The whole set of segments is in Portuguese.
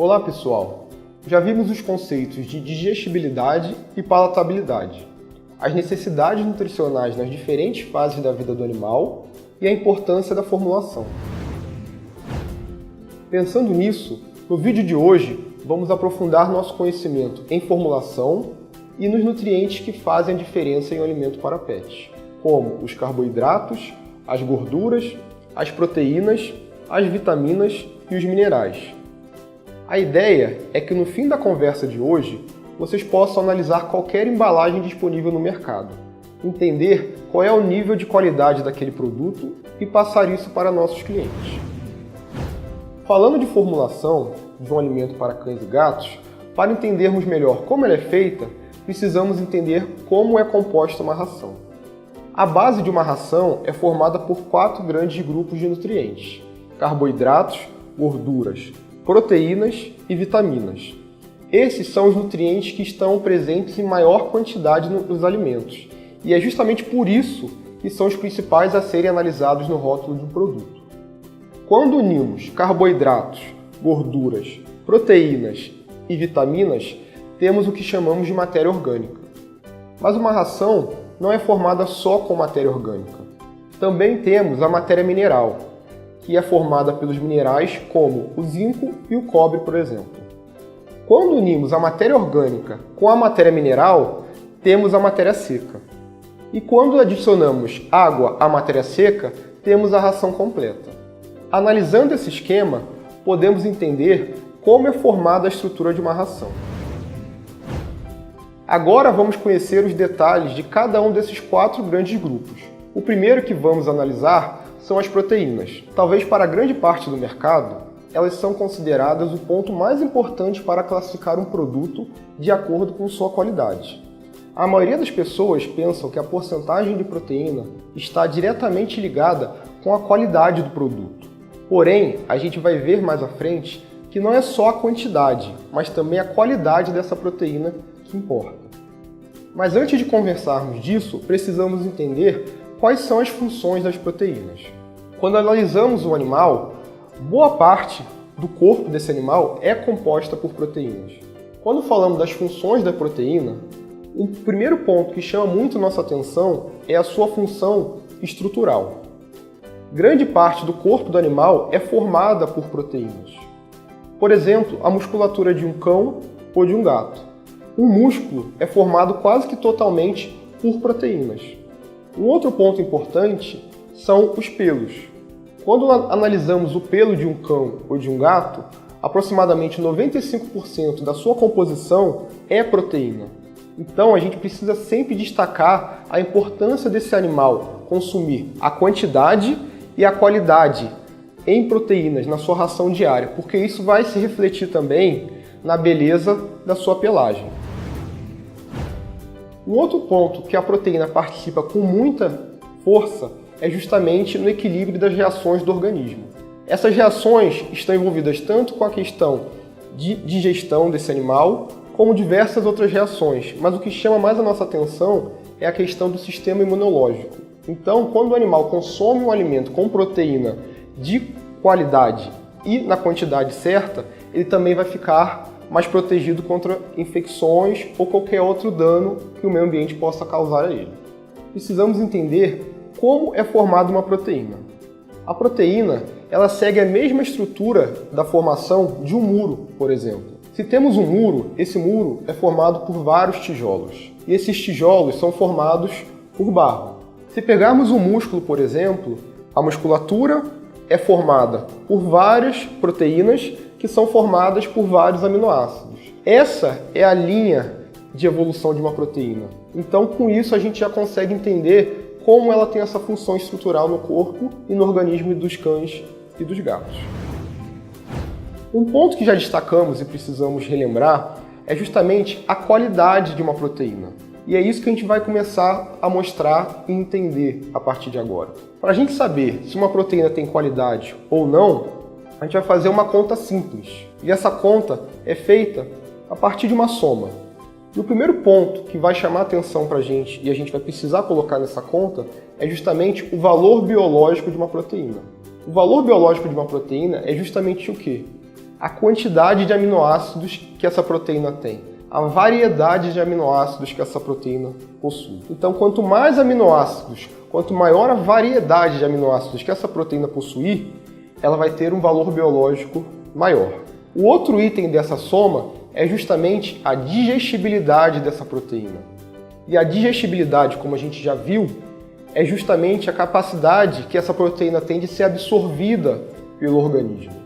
Olá pessoal, já vimos os conceitos de digestibilidade e palatabilidade, as necessidades nutricionais nas diferentes fases da vida do animal e a importância da formulação. Pensando nisso, no vídeo de hoje vamos aprofundar nosso conhecimento em formulação e nos nutrientes que fazem a diferença em um alimento para pets, como os carboidratos, as gorduras, as proteínas, as vitaminas e os minerais. A ideia é que no fim da conversa de hoje, vocês possam analisar qualquer embalagem disponível no mercado, entender qual é o nível de qualidade daquele produto e passar isso para nossos clientes. Falando de formulação de um alimento para cães e gatos, para entendermos melhor como ela é feita, precisamos entender como é composta uma ração. A base de uma ração é formada por 4 grandes grupos de nutrientes: carboidratos, gorduras, proteínas e vitaminas. Esses são os nutrientes que estão presentes em maior quantidade nos alimentos, e é justamente por isso que são os principais a serem analisados no rótulo de um produto. Quando unimos carboidratos, gorduras, proteínas e vitaminas, temos o que chamamos de matéria orgânica. Mas uma ração não é formada só com matéria orgânica. Também temos a matéria mineral, que é formada pelos minerais como o zinco e o cobre, por exemplo. Quando unimos a matéria orgânica com a matéria mineral, temos a matéria seca. E quando adicionamos água à matéria seca, temos a ração completa. Analisando esse esquema, podemos entender como é formada a estrutura de uma ração. Agora vamos conhecer os detalhes de cada um desses 4 grandes grupos. O primeiro que vamos analisar são as proteínas. Talvez para grande parte do mercado, elas são consideradas o ponto mais importante para classificar um produto de acordo com sua qualidade. A maioria das pessoas pensam que a porcentagem de proteína está diretamente ligada com a qualidade do produto. Porém, a gente vai ver mais à frente que não é só a quantidade, mas também a qualidade dessa proteína que importa. Mas antes de conversarmos disso, precisamos entender quais são as funções das proteínas. Quando analisamos um animal, boa parte do corpo desse animal é composta por proteínas. Quando falamos das funções da proteína, o primeiro ponto que chama muito nossa atenção é a sua função estrutural. Grande parte do corpo do animal é formada por proteínas. Por exemplo, a musculatura de um cão ou de um gato. O músculo é formado quase que totalmente por proteínas. Um outro ponto importante são os pelos. Quando analisamos o pelo de um cão ou de um gato, aproximadamente 95% da sua composição é proteína. Então a gente precisa sempre destacar a importância desse animal consumir a quantidade e a qualidade em proteínas na sua ração diária, porque isso vai se refletir também na beleza da sua pelagem. Um outro ponto que a proteína participa com muita força é justamente no equilíbrio das reações do organismo. Essas reações estão envolvidas tanto com a questão de digestão desse animal, como diversas outras reações, mas o que chama mais a nossa atenção é a questão do sistema imunológico. Então, quando o animal consome um alimento com proteína de qualidade e na quantidade certa, ele também vai ficar mais protegido contra infecções ou qualquer outro dano que o meio ambiente possa causar a ele. Precisamos entender como é formada uma proteína. A proteína, ela segue a mesma estrutura da formação de um muro, por exemplo. Se temos um muro, esse muro é formado por vários tijolos. E esses tijolos são formados por barro. Se pegarmos um músculo, por exemplo, a musculatura é formada por várias proteínas que são formadas por vários aminoácidos. Essa é a linha de evolução de uma proteína. Então, com isso, a gente já consegue entender como ela tem essa função estrutural no corpo e no organismo dos cães e dos gatos. Um ponto que já destacamos e precisamos relembrar é justamente a qualidade de uma proteína. E é isso que a gente vai começar a mostrar e entender a partir de agora. Para a gente saber se uma proteína tem qualidade ou não, a gente vai fazer uma conta simples. E essa conta é feita a partir de uma soma. E o primeiro ponto que vai chamar a atenção para a gente e a gente vai precisar colocar nessa conta é justamente o valor biológico de uma proteína. O valor biológico de uma proteína é justamente o quê? a quantidade de aminoácidos que essa proteína tem, a variedade de aminoácidos que essa proteína possui. Então, quanto mais aminoácidos, quanto maior a variedade de aminoácidos que essa proteína possuir, ela vai ter um valor biológico maior. O outro item dessa soma é justamente a digestibilidade dessa proteína. E a digestibilidade, como a gente já viu, é justamente a capacidade que essa proteína tem de ser absorvida pelo organismo.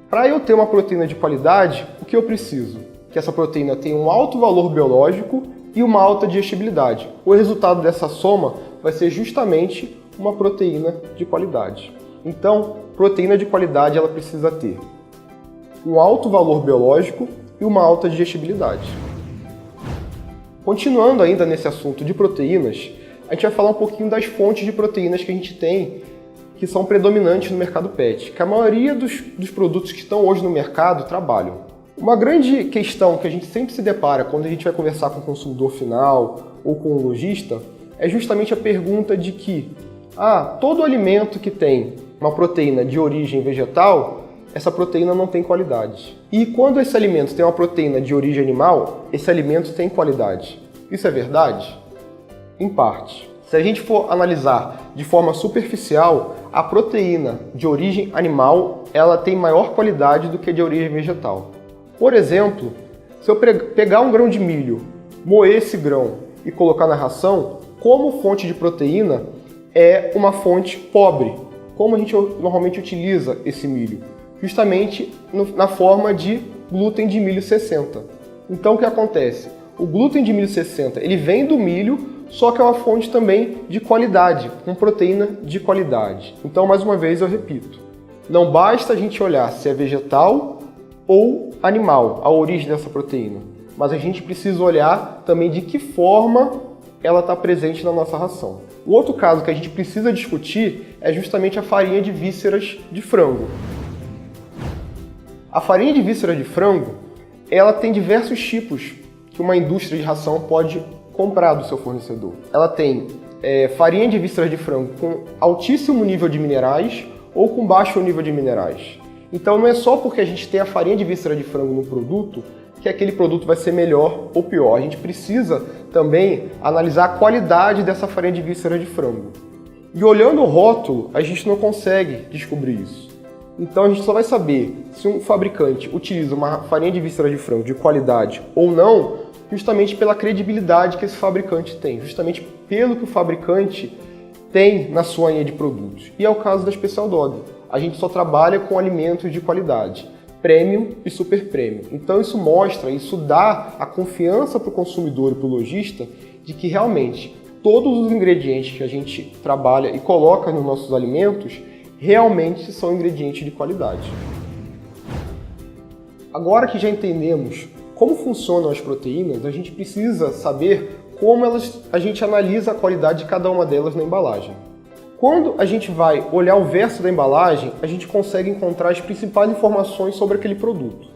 Para eu ter uma proteína de qualidade, o que eu preciso? Que essa proteína tenha um alto valor biológico e uma alta digestibilidade. O resultado dessa soma vai ser justamente uma proteína de qualidade. Então, proteína de qualidade ela precisa ter um alto valor biológico e uma alta digestibilidade. Continuando ainda nesse assunto de proteínas, a gente vai falar um pouquinho das fontes de proteínas que a gente tem, que são predominantes no mercado PET, que a maioria dos produtos que estão hoje no mercado trabalham. Uma grande questão que a gente sempre se depara quando a gente vai conversar com o consumidor final ou com o lojista é justamente a pergunta de que todo alimento que tem uma proteína de origem vegetal, essa proteína não tem qualidade. E quando esse alimento tem uma proteína de origem animal, esse alimento tem qualidade. Isso é verdade? Em parte. Se a gente for analisar de forma superficial, a proteína de origem animal ela tem maior qualidade do que a de origem vegetal. Por exemplo, se eu pegar um grão de milho, moer esse grão e colocar na ração, como fonte de proteína, é uma fonte pobre. Como a gente normalmente utiliza esse milho? Justamente na forma de glúten de milho 60. Então o que acontece? O glúten de milho 60 ele vem do milho, só que é uma fonte também de qualidade, com proteína de qualidade. Então, mais uma vez, eu repito, não basta a gente olhar se é vegetal ou animal, a origem dessa proteína, mas a gente precisa olhar também de que forma ela está presente na nossa ração. O outro caso que a gente precisa discutir é justamente a farinha de vísceras de frango. A farinha de vísceras de frango, ela tem diversos tipos que uma indústria de ração pode comprar do seu fornecedor. Ela tem farinha de vísceras de frango com altíssimo nível de minerais ou com baixo nível de minerais. Então não é só porque a gente tem a farinha de víscera de frango no produto que aquele produto vai ser melhor ou pior. A gente precisa também analisar a qualidade dessa farinha de víscera de frango. E olhando o rótulo, a gente não consegue descobrir isso. Então a gente só vai saber se um fabricante utiliza uma farinha de víscera de frango de qualidade ou não, justamente pela credibilidade que esse fabricante tem, justamente pelo que o fabricante tem na sua linha de produtos. E é o caso da Special Dog. A gente só trabalha com alimentos de qualidade, premium e super premium. Então isso mostra, isso dá a confiança para o consumidor e para o lojista de que realmente todos os ingredientes que a gente trabalha e coloca nos nossos alimentos realmente são ingredientes de qualidade. Agora que já entendemos como funcionam as proteínas, a gente precisa saber como a gente analisa a qualidade de cada uma delas na embalagem. Quando a gente vai olhar o verso da embalagem, a gente consegue encontrar as principais informações sobre aquele produto.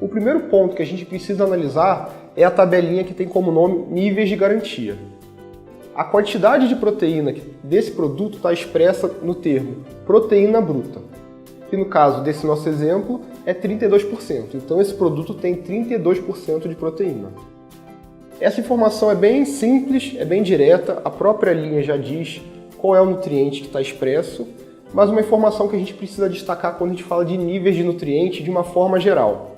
O primeiro ponto que a gente precisa analisar é a tabelinha que tem como nome níveis de garantia. A quantidade de proteína desse produto está expressa no termo proteína bruta, que no caso desse nosso exemplo é 32%. Então esse produto tem 32% de proteína. Essa informação é bem simples, é bem direta, a própria linha já diz qual é o nutriente que está expresso, mas uma informação que a gente precisa destacar quando a gente fala de níveis de nutriente de uma forma geral.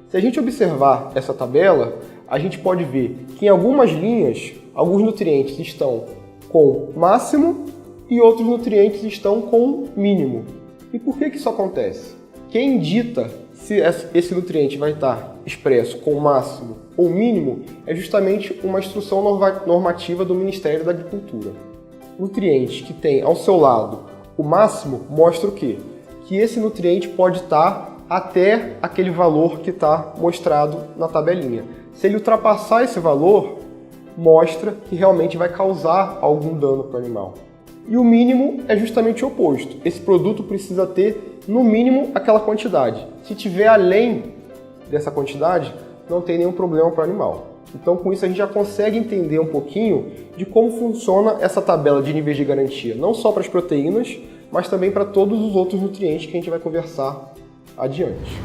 Se a gente observar essa tabela, a gente pode ver que em algumas linhas, alguns nutrientes estão com máximo e outros nutrientes estão com mínimo. E por que isso acontece? Quem dita se esse nutriente vai estar expresso com máximo ou mínimo é justamente uma instrução normativa do Ministério da Agricultura. Nutriente que tem ao seu lado o máximo mostra o quê? Que esse nutriente pode estar até aquele valor que está mostrado na tabelinha. Se ele ultrapassar esse valor, mostra que realmente vai causar algum dano para o animal. E o mínimo é justamente o oposto. Esse produto precisa ter, no mínimo, aquela quantidade. Se tiver além dessa quantidade, não tem nenhum problema para o animal. Então, com isso, a gente já consegue entender um pouquinho de como funciona essa tabela de níveis de garantia, não só para as proteínas, mas também para todos os outros nutrientes que a gente vai conversar adiante.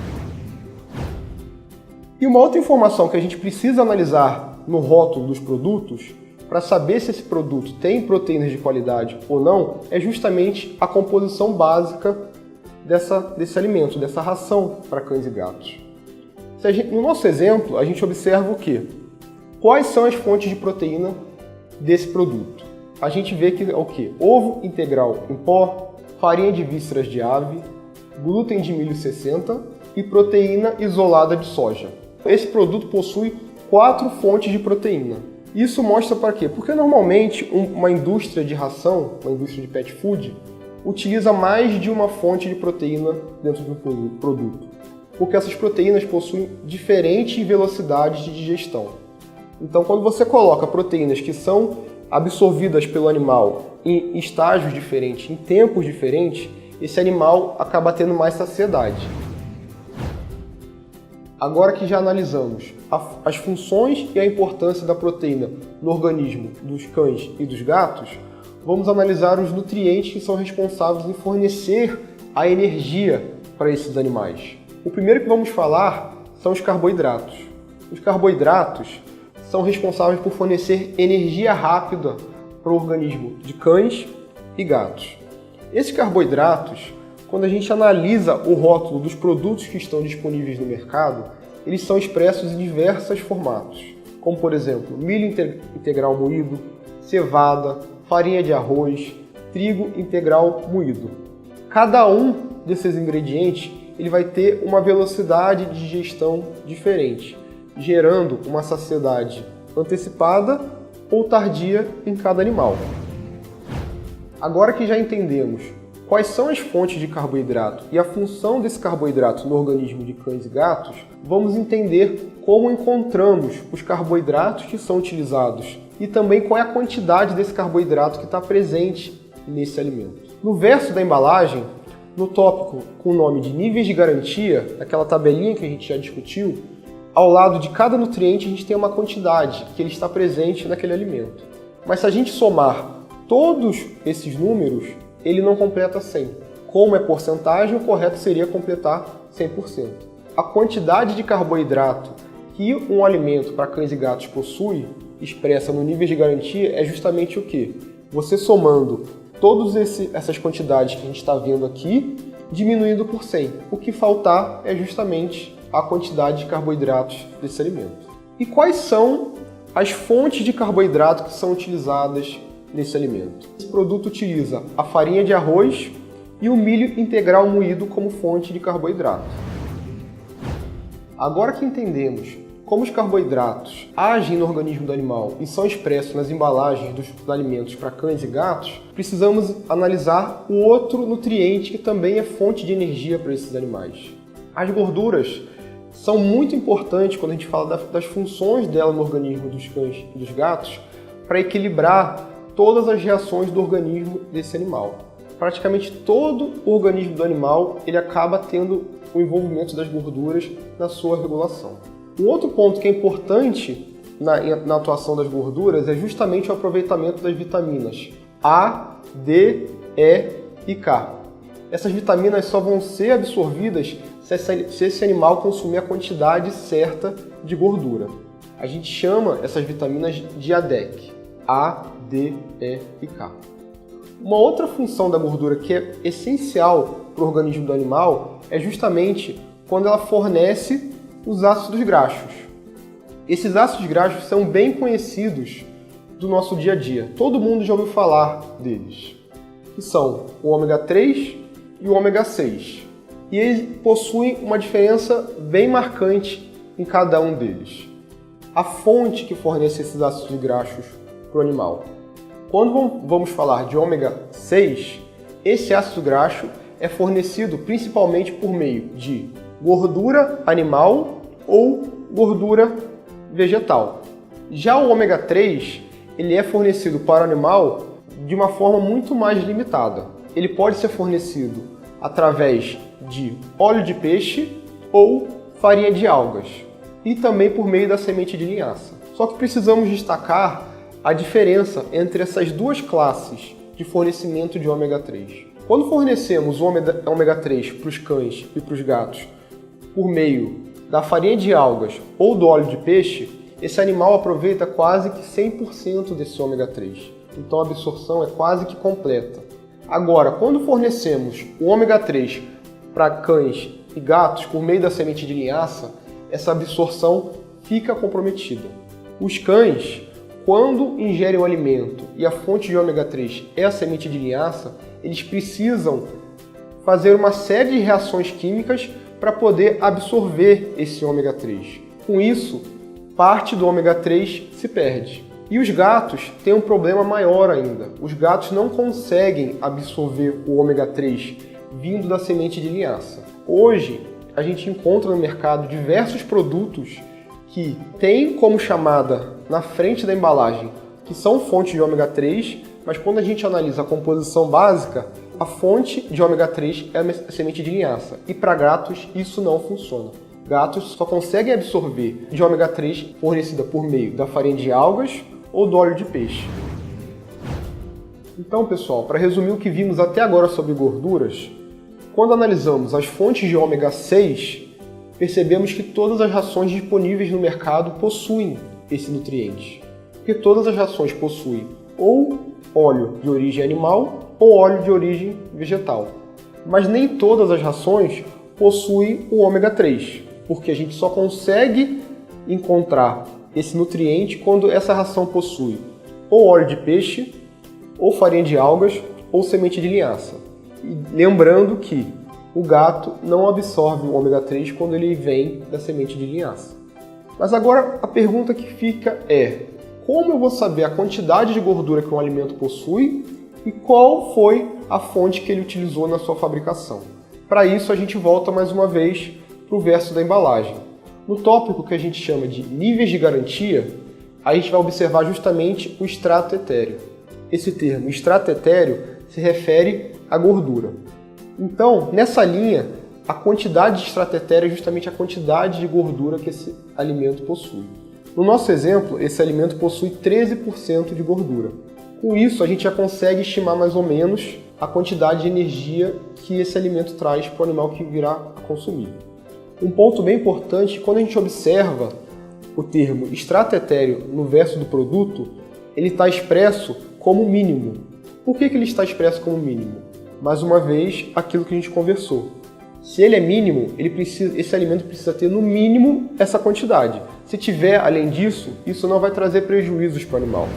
E uma outra informação que a gente precisa analisar no rótulo dos produtos para saber se esse produto tem proteínas de qualidade ou não é justamente a composição básica desse alimento, dessa ração para cães e gatos. No nosso exemplo, a gente observa o quê? Quais são as fontes de proteína desse produto? A gente vê que é o quê? Ovo integral em pó, farinha de vísceras de ave, glúten de milho 60 e proteína isolada de soja. Esse produto possui 4 fontes de proteína. Isso mostra para quê? Porque normalmente uma indústria de ração, uma indústria de pet food, utiliza mais de uma fonte de proteína dentro do produto, porque essas proteínas possuem diferentes velocidades de digestão. Então, quando você coloca proteínas que são absorvidas pelo animal em estágios diferentes, em tempos diferentes, esse animal acaba tendo mais saciedade. Agora que já analisamos as funções e a importância da proteína no organismo dos cães e dos gatos, vamos analisar os nutrientes que são responsáveis em fornecer a energia para esses animais. O primeiro que vamos falar são os carboidratos. Os carboidratos são responsáveis por fornecer energia rápida para o organismo de cães e gatos. Esses carboidratos, quando a gente analisa o rótulo dos produtos que estão disponíveis no mercado, eles são expressos em diversos formatos, como por exemplo, milho integral moído, cevada, farinha de arroz, trigo integral moído. Cada um desses ingredientes ele vai ter uma velocidade de digestão diferente, gerando uma saciedade antecipada ou tardia em cada animal. Agora que já entendemos quais são as fontes de carboidrato e a função desse carboidrato no organismo de cães e gatos, vamos entender como encontramos os carboidratos que são utilizados e também qual é a quantidade desse carboidrato que está presente nesse alimento. No verso da embalagem, no tópico com o nome de níveis de garantia, aquela tabelinha que a gente já discutiu, ao lado de cada nutriente a gente tem uma quantidade que ele está presente naquele alimento. Mas se a gente somar todos esses números, ele não completa 100. Como é porcentagem, o correto seria completar 100%. A quantidade de carboidrato que um alimento para cães e gatos possui, expressa no nível de garantia, é justamente o quê? Você somando todas essas quantidades que a gente está vendo aqui, diminuindo por 100. O que faltar é justamente a quantidade de carboidratos desse alimento. E quais são as fontes de carboidrato que são utilizadas nesse alimento? Esse produto utiliza a farinha de arroz e o milho integral moído como fonte de carboidrato. Agora que entendemos como os carboidratos agem no organismo do animal e são expressos nas embalagens dos alimentos para cães e gatos, precisamos analisar o outro nutriente que também é fonte de energia para esses animais. As gorduras são muito importantes quando a gente fala das funções dela no organismo dos cães e dos gatos para equilibrar todas as reações do organismo desse animal. Praticamente todo o organismo do animal ele acaba tendo o envolvimento das gorduras na sua regulação. Um outro ponto que é importante na atuação das gorduras é justamente o aproveitamento das vitaminas A, D, E e K. Essas vitaminas só vão ser absorvidas se esse animal consumir a quantidade certa de gordura. A gente chama essas vitaminas de ADEC, A, D, E e K. Uma outra função da gordura que é essencial para o organismo do animal é justamente quando ela fornece os ácidos graxos. Esses ácidos graxos são bem conhecidos do nosso dia a dia. Todo mundo já ouviu falar deles, que são o ômega 3 e o ômega 6. E eles possuem uma diferença bem marcante em cada um deles. A fonte que fornece esses ácidos graxos para o animal. Quando vamos falar de ômega 6, esse ácido graxo é fornecido principalmente por meio de gordura animal ou gordura vegetal. Já o ômega 3, ele é fornecido para o animal de uma forma muito mais limitada. Ele pode ser fornecido através de óleo de peixe ou farinha de algas e também por meio da semente de linhaça. Só que precisamos destacar a diferença entre essas duas classes de fornecimento de ômega 3. Quando fornecemos o ômega 3 para os cães e para os gatos por meio da farinha de algas ou do óleo de peixe, esse animal aproveita quase que 100% desse ômega 3. Então a absorção é quase que completa. Agora, quando fornecemos o ômega 3 para cães e gatos por meio da semente de linhaça, essa absorção fica comprometida. Os cães, quando ingerem o alimento e a fonte de ômega 3 é a semente de linhaça, eles precisam fazer uma série de reações químicas para poder absorver esse ômega 3. Com isso, parte do ômega 3 se perde. E os gatos têm um problema maior ainda. Os gatos não conseguem absorver o ômega 3 vindo da semente de linhaça. Hoje, a gente encontra no mercado diversos produtos que têm como chamada na frente da embalagem que são fontes de ômega 3, mas quando a gente analisa a composição básica, a fonte de ômega 3 é a semente de linhaça. E para gatos, isso não funciona. Gatos só conseguem absorver de ômega 3 fornecida por meio da farinha de algas ou do óleo de peixe. Então, pessoal, para resumir o que vimos até agora sobre gorduras, quando analisamos as fontes de ômega 6, percebemos que todas as rações disponíveis no mercado possuem esse nutriente. Porque todas as rações possuem ou óleo de origem animal ou óleo de origem vegetal. Mas nem todas as rações possuem o ômega 3, porque a gente só consegue encontrar esse nutriente quando essa ração possui ou óleo de peixe, ou farinha de algas, ou semente de linhaça. E lembrando que o gato não absorve o ômega 3 quando ele vem da semente de linhaça. Mas agora a pergunta que fica é: como eu vou saber a quantidade de gordura que um alimento possui e qual foi a fonte que ele utilizou na sua fabricação? Para isso a gente volta mais uma vez para o verso da embalagem. No tópico que a gente chama de níveis de garantia, a gente vai observar justamente o extrato etéreo. Esse termo, extrato etéreo, se refere à gordura. Então, nessa linha, a quantidade de extrato etéreo é justamente a quantidade de gordura que esse alimento possui. No nosso exemplo, esse alimento possui 13% de gordura. Com isso, a gente já consegue estimar mais ou menos a quantidade de energia que esse alimento traz para o animal que virá a consumir. Um ponto bem importante, quando a gente observa o termo extrato etéreo no verso do produto, ele está expresso como mínimo. Por que ele está expresso como mínimo? Mais uma vez, aquilo que a gente conversou. Se ele é mínimo, esse alimento precisa ter no mínimo essa quantidade. Se tiver além disso, isso não vai trazer prejuízos para o animal.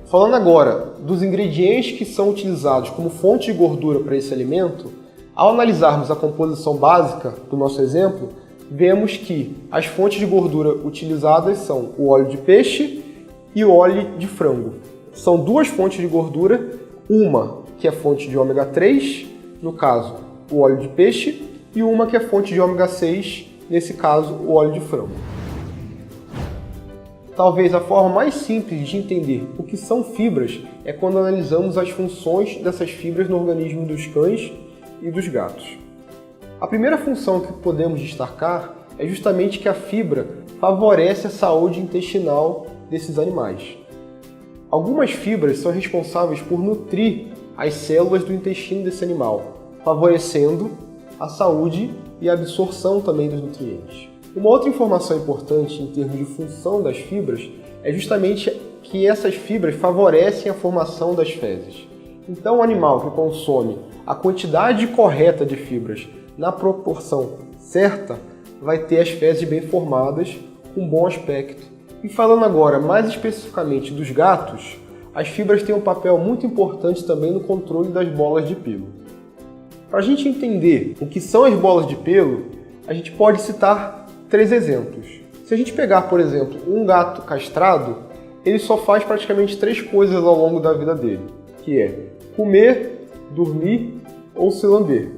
Falando agora dos ingredientes que são utilizados como fonte de gordura para esse alimento, ao analisarmos a composição básica do nosso exemplo, vemos que as fontes de gordura utilizadas são o óleo de peixe e o óleo de frango. São duas fontes de gordura, uma que é fonte de ômega 3, no caso o óleo de peixe, e uma que é fonte de ômega 6, nesse caso o óleo de frango. Talvez a forma mais simples de entender o que são fibras é quando analisamos as funções dessas fibras no organismo dos cães e dos gatos. A primeira função que podemos destacar é justamente que a fibra favorece a saúde intestinal desses animais. Algumas fibras são responsáveis por nutrir as células do intestino desse animal, favorecendo a saúde e a absorção também dos nutrientes. Uma outra informação importante em termos de função das fibras é justamente que essas fibras favorecem a formação das fezes. Então, o animal que consome a quantidade correta de fibras na proporção certa vai ter as fezes bem formadas, com bom aspecto. E falando agora mais especificamente dos gatos, as fibras têm um papel muito importante também no controle das bolas de pelo. Para a gente entender o que são as bolas de pelo, a gente pode citar 3 exemplos. Se a gente pegar, por exemplo, um gato castrado, ele só faz praticamente 3 coisas ao longo da vida dele, que é comer, dormir ou se lamber.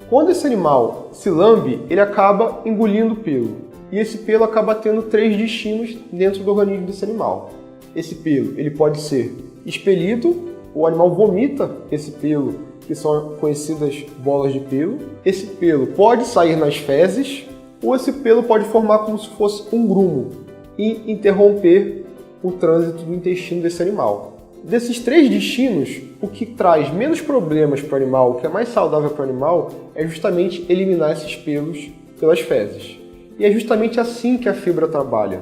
Quando esse animal se lambe, ele acaba engolindo pelo, e esse pelo acaba tendo 3 destinos dentro do organismo desse animal. Esse pelo ele pode ser expelido, o animal vomita esse pelo, que são conhecidas bolas de pelo. Esse pelo pode sair nas fezes, ou esse pelo pode formar como se fosse um grumo e interromper o trânsito do intestino desse animal. Desses 3 destinos, o que traz menos problemas para o animal, o que é mais saudável para o animal, é justamente eliminar esses pelos pelas fezes. E é justamente assim que a fibra trabalha.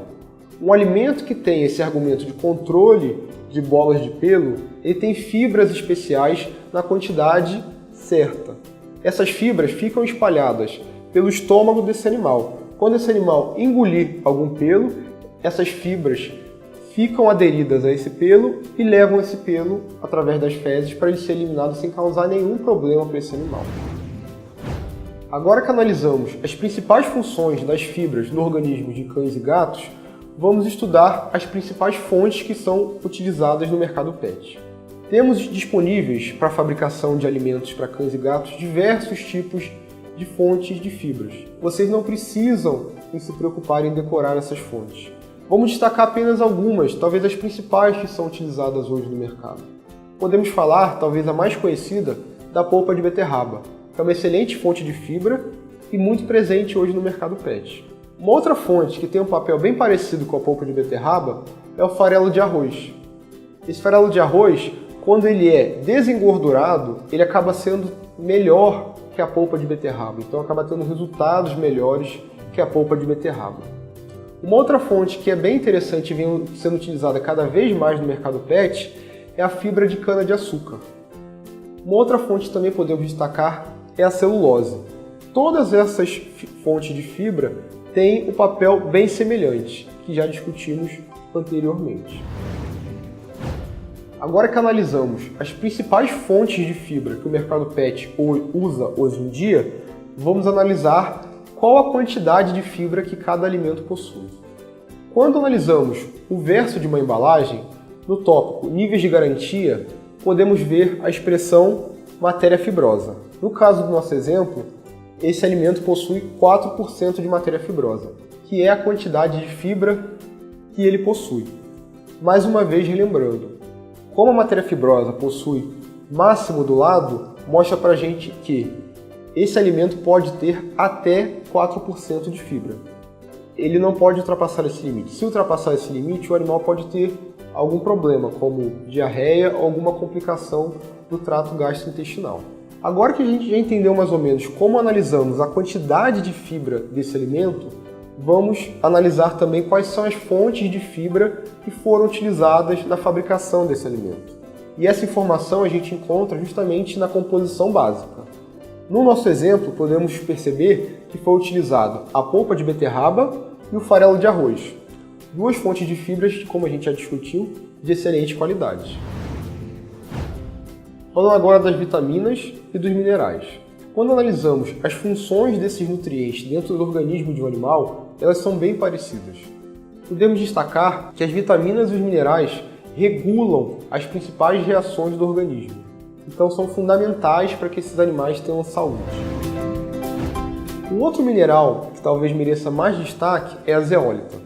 Um alimento que tem esse argumento de controle de bolas de pelo, ele tem fibras especiais na quantidade certa. Essas fibras ficam espalhadas pelo estômago desse animal. Quando esse animal engolir algum pelo, essas fibras ficam aderidas a esse pelo e levam esse pelo através das fezes para ele ser eliminado sem causar nenhum problema para esse animal. Agora que analisamos as principais funções das fibras no organismo de cães e gatos, vamos estudar as principais fontes que são utilizadas no mercado pet. Temos disponíveis para a fabricação de alimentos para cães e gatos diversos tipos de fontes de fibras. Vocês não precisam se preocupar em decorar essas fontes. Vamos destacar apenas algumas, talvez as principais que são utilizadas hoje no mercado. Podemos falar, talvez a mais conhecida, da polpa de beterraba, que é uma excelente fonte de fibra e muito presente hoje no mercado pet. Uma outra fonte que tem um papel bem parecido com a polpa de beterraba é o farelo de arroz. Esse farelo de arroz, quando ele é desengordurado, ele acaba sendo melhor que a polpa de beterraba, então acaba tendo resultados melhores que a polpa de beterraba. Uma outra fonte que é bem interessante e vem sendo utilizada cada vez mais no mercado pet é a fibra de cana-de-açúcar. Uma outra fonte que também podemos destacar é a celulose. Todas essas fontes de fibra têm um papel bem semelhante, que já discutimos anteriormente. Agora que analisamos as principais fontes de fibra que o mercado pet usa hoje em dia, vamos analisar qual a quantidade de fibra que cada alimento possui. Quando analisamos o verso de uma embalagem, no tópico níveis de garantia, podemos ver a expressão matéria fibrosa. No caso do nosso exemplo, esse alimento possui 4% de matéria fibrosa, que é a quantidade de fibra que ele possui. Mais uma vez relembrando, como a matéria fibrosa possui máximo do lado, mostra pra gente que esse alimento pode ter até 4% de fibra. Ele não pode ultrapassar esse limite. Se ultrapassar esse limite, o animal pode ter algum problema, como diarreia ou alguma complicação do trato gastrointestinal. Agora que a gente já entendeu mais ou menos como analisamos a quantidade de fibra desse alimento, vamos analisar também quais são as fontes de fibra que foram utilizadas na fabricação desse alimento. E essa informação a gente encontra justamente na composição básica. No nosso exemplo, podemos perceber que foi utilizado a polpa de beterraba e o farelo de arroz, duas fontes de fibras, como a gente já discutiu, de excelente qualidade. Falando agora das vitaminas e dos minerais. Quando analisamos as funções desses nutrientes dentro do organismo de um animal, elas são bem parecidas. Podemos destacar que as vitaminas e os minerais regulam as principais reações do organismo, então são fundamentais para que esses animais tenham saúde. Um outro mineral que talvez mereça mais destaque é a zeólita.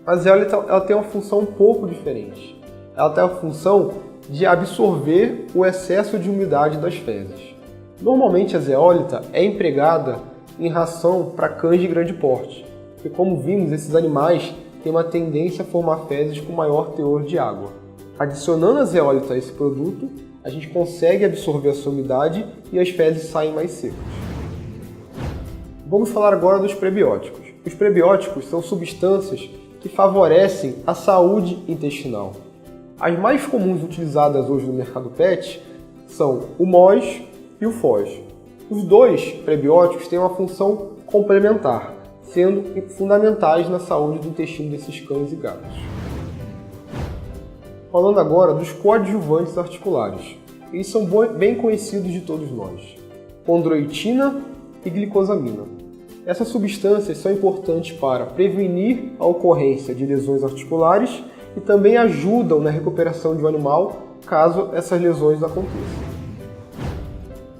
A zeólita ela tem uma função um pouco diferente. Ela tem a função de absorver o excesso de umidade das fezes. Normalmente a zeólita é empregada em ração para cães de grande porte, porque como vimos, esses animais têm uma tendência a formar fezes com maior teor de água. Adicionando a zeólita a esse produto, a gente consegue absorver essa umidade e as fezes saem mais secas. Vamos falar agora dos prebióticos. Os prebióticos são substâncias que favorecem a saúde intestinal. As mais comuns utilizadas hoje no mercado pet são o MOS e o FOS. Os dois prebióticos têm uma função complementar, sendo fundamentais na saúde do intestino desses cães e gatos. Falando agora dos coadjuvantes articulares. Eles são bem conhecidos de todos nós: condroitina e glicosamina. Essas substâncias são importantes para prevenir a ocorrência de lesões articulares e também ajudam na recuperação de um animal caso essas lesões aconteçam.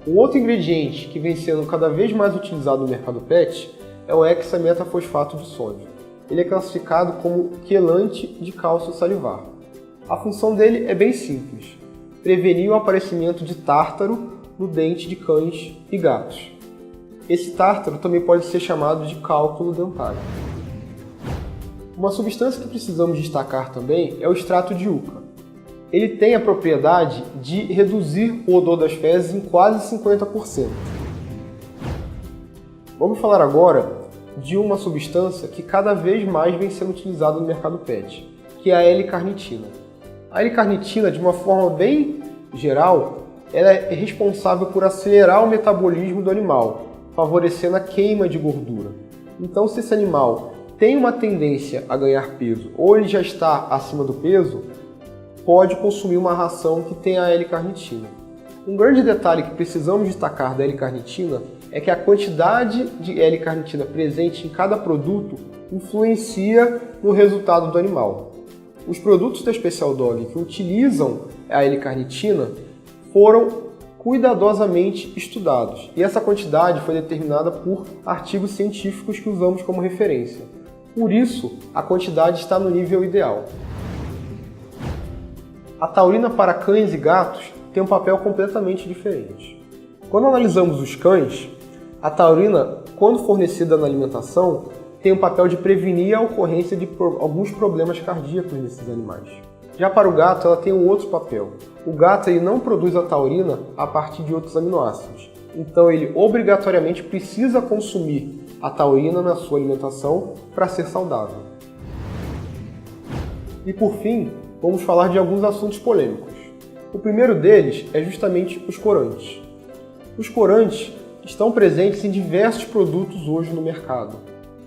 O outro ingrediente que vem sendo cada vez mais utilizado no mercado pet é o hexametafosfato de sódio. Ele é classificado como quelante de cálcio salivar. A função dele é bem simples: prevenir o aparecimento de tártaro no dente de cães e gatos. Esse tártaro também pode ser chamado de cálculo dentário. Uma substância que precisamos destacar também é o extrato de yucca. Ele tem a propriedade de reduzir o odor das fezes em quase 50%. Vamos falar agora de uma substância que cada vez mais vem sendo utilizada no mercado pet, que é a L-carnitina. A L-carnitina, de uma forma bem geral, ela é responsável por acelerar o metabolismo do animal, favorecendo a queima de gordura. Então, se esse animal tem uma tendência a ganhar peso ou ele já está acima do peso, pode consumir uma ração que tem a L-carnitina. Um grande detalhe que precisamos destacar da L-carnitina é que a quantidade de L-carnitina presente em cada produto influencia no resultado do animal. Os produtos da Special Dog que utilizam a L-carnitina foram cuidadosamente estudados, e essa quantidade foi determinada por artigos científicos que usamos como referência. Por isso, a quantidade está no nível ideal. A taurina para cães e gatos tem um papel completamente diferente. Quando analisamos os cães, a taurina, quando fornecida na alimentação, tem o papel de prevenir a ocorrência de alguns problemas cardíacos nesses animais. Já para o gato, ela tem um outro papel. O gato ele não produz a taurina a partir de outros aminoácidos. Então ele obrigatoriamente precisa consumir a taurina na sua alimentação para ser saudável. E por fim, vamos falar de alguns assuntos polêmicos. O primeiro deles é justamente os corantes. Os corantes estão presentes em diversos produtos hoje no mercado.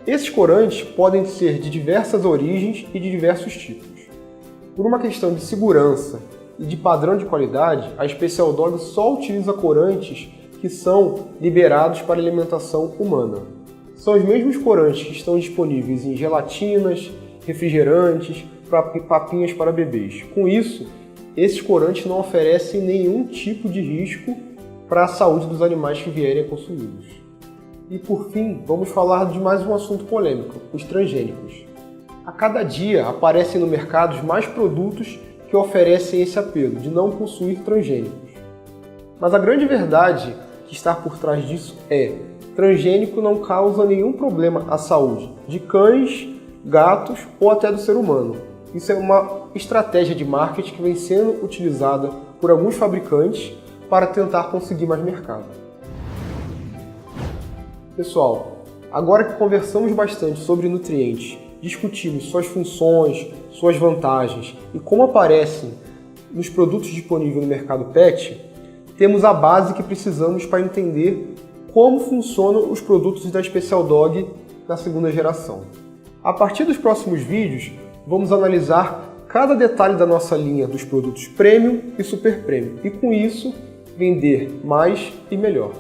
Esses corantes podem ser de diversas origens e de diversos tipos. Por uma questão de segurança e de padrão de qualidade, a Special Dog só utiliza corantes que são liberados para alimentação humana. São os mesmos corantes que estão disponíveis em gelatinas, refrigerantes, papinhas para bebês. Com isso, esses corantes não oferecem nenhum tipo de risco para a saúde dos animais que vierem consumidos. E por fim, vamos falar de mais um assunto polêmico, os transgênicos. A cada dia aparecem no mercado mais produtos que oferecem esse apelo de não possuir transgênicos. Mas a grande verdade que está por trás disso é: transgênico não causa nenhum problema à saúde de cães, gatos ou até do ser humano. Isso é uma estratégia de marketing que vem sendo utilizada por alguns fabricantes para tentar conseguir mais mercado. Pessoal, agora que conversamos bastante sobre nutrientes, discutimos suas funções, suas vantagens e como aparecem nos produtos disponíveis no mercado pet, temos a base que precisamos para entender como funcionam os produtos da Special Dog na segunda geração. A partir dos próximos vídeos, vamos analisar cada detalhe da nossa linha dos produtos Premium e Super Premium e, com isso, vender mais e melhor.